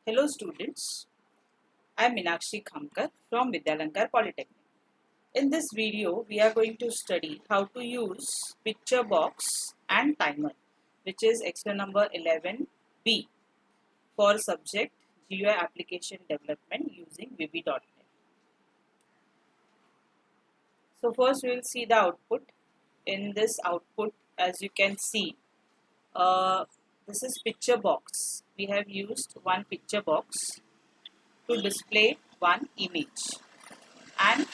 Hello students, I am Meenakshi Khamkar from Polytechnic. In this video, we are going to study how to use PictureBox and Timer, which is extra number 11B for subject GUI application development using VB.NET. So first we will see the output. In this output, as you can see, this is PictureBox. We have used one PictureBox to display one image, and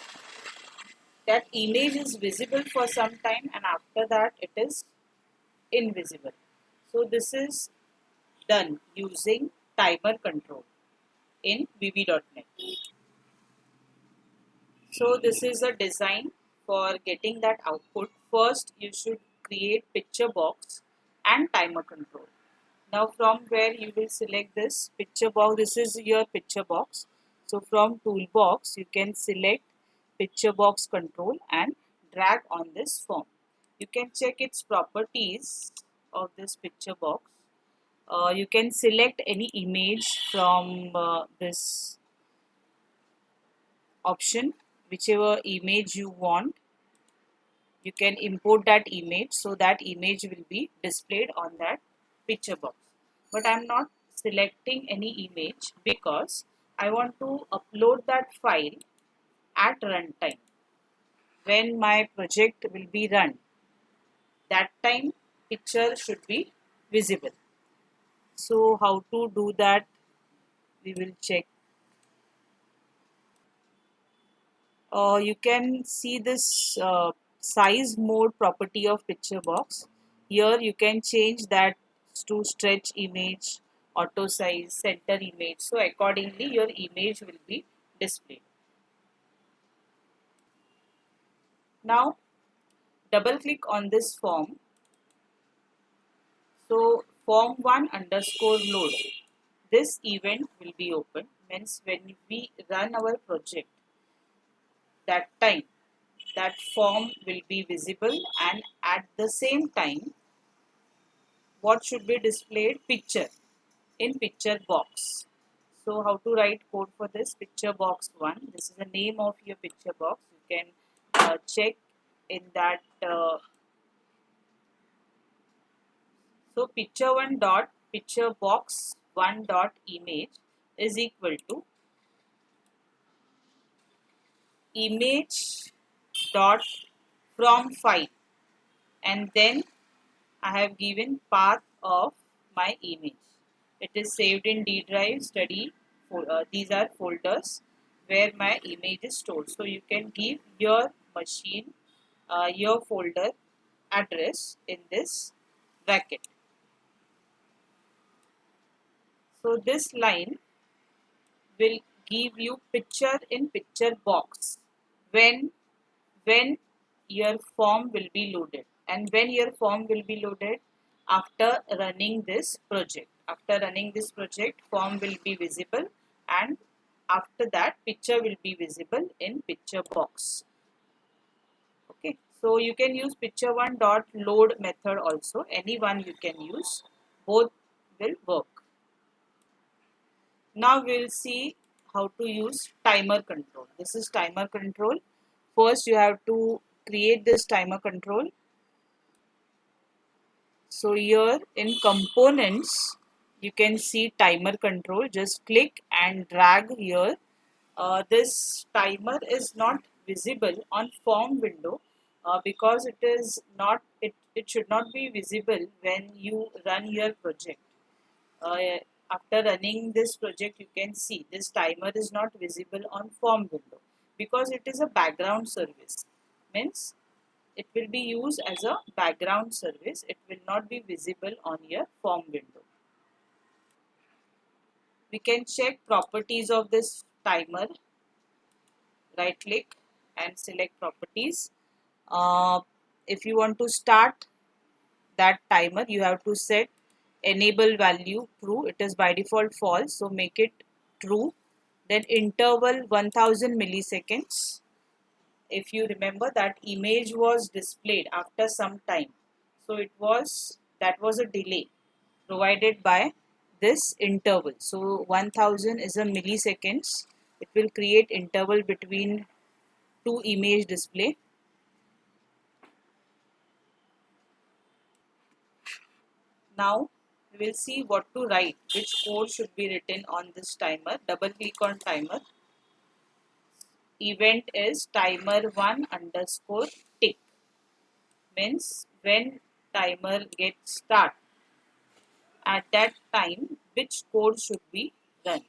that image is visible for some time and after that it is invisible. So this is done using timer control in VB.NET. So this is a design for getting that output. First you should create PictureBox and timer control. Now from where you will select this PictureBox, this is your PictureBox. So from toolbox you can select PictureBox control and drag on this form. You can check its properties of this PictureBox. You can select any image from this option, whichever image you want. You can import that image, so that image will be displayed on that PictureBox. But I am not selecting any image because I want to upload that file at runtime. When my project will be run, that time picture should be visible. So how to do that, we will check. You can see this size mode property of PictureBox. Here you can change that to stretch image, auto size, center image. So accordingly your image will be displayed. Now double click on this form. So form 1 underscore load. This event will be open. Means when we run our project, that time that form will be visible, and at the same time what should be displayed? Picture in PictureBox. So how to write code for this? PictureBox 1. This is the name of your PictureBox. You can check in that. So picture1 dot PictureBox 1 dot image is equal to image dot from file, and then I have given path of my image. It is saved in D drive, study. These are folders where my image is stored. So you can give your machine your folder address in this bracket. So this line will give you picture in PictureBox when your form will be loaded. And when your form will be loaded? After running this project. After running this project, form will be visible, and after that picture will be visible in PictureBox. Okay, so you can use picture1 dot load method also. Any one you can use. Both will work. Now we will see how to use timer control. This is timer control. First you have to create this timer control. So here in components you can see timer control. Just click and drag here. This timer is not visible on form window because it should not be visible when you run your project. After running this project, you can see this timer is not visible on form window because it is a background service. Means it will be used as a background service. It will not be visible on your form window. We can check properties of this timer. Right click and select properties. If you want to start that timer, you have to set enable value true. It is by default false, so make it true. Then interval 1000 milliseconds. If you remember, that image was displayed after some time, so that was a delay provided by this interval. So 1000 is a milliseconds. It will create interval between two image display. Now we will see what to write, which code should be written on this timer. Double click on timer. Event is timer1 underscore tick, means when timer gets start, at that time which code should be run.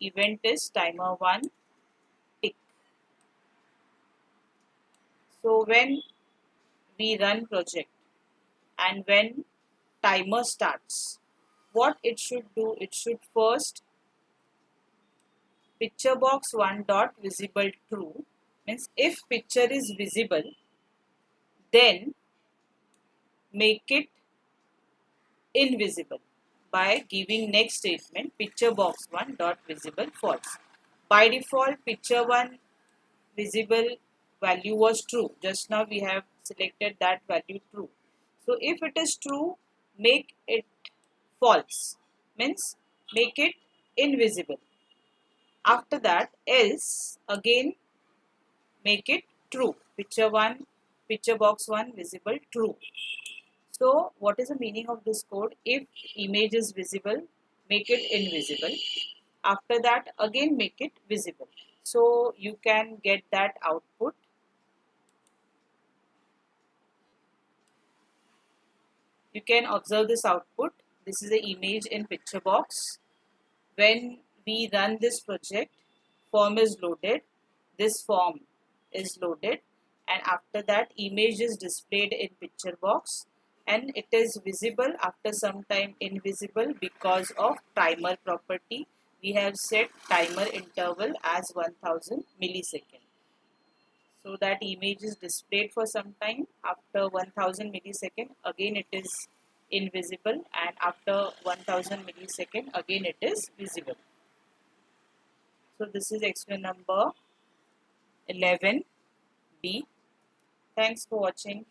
Event is timer1 tick. So when we run project and when timer starts, what it should do, it should first PictureBox1 dot visible true, means if picture is visible, then make it invisible by giving next statement PictureBox1 dot visible false. By default, picture1 visible value was true. Just now we have selected that value true. So if it is true, make it false, means make it invisible. After that, else again make it true. PictureBox1 visible true. So what is the meaning of this code? If image is visible, make it invisible. After that, again make it visible. So you can get that output. You can observe this output. This is the image in PictureBox. When we run this project, form is loaded. This form is loaded, and after that image is displayed in PictureBox, and it is visible after some time invisible because of timer property. We have set timer interval as 1000 millisecond. So that image is displayed for some time. After 1000 millisecond, again it is invisible, and after 1000 millisecond, again it is visible. So this is experiment number 11B. Thanks for watching.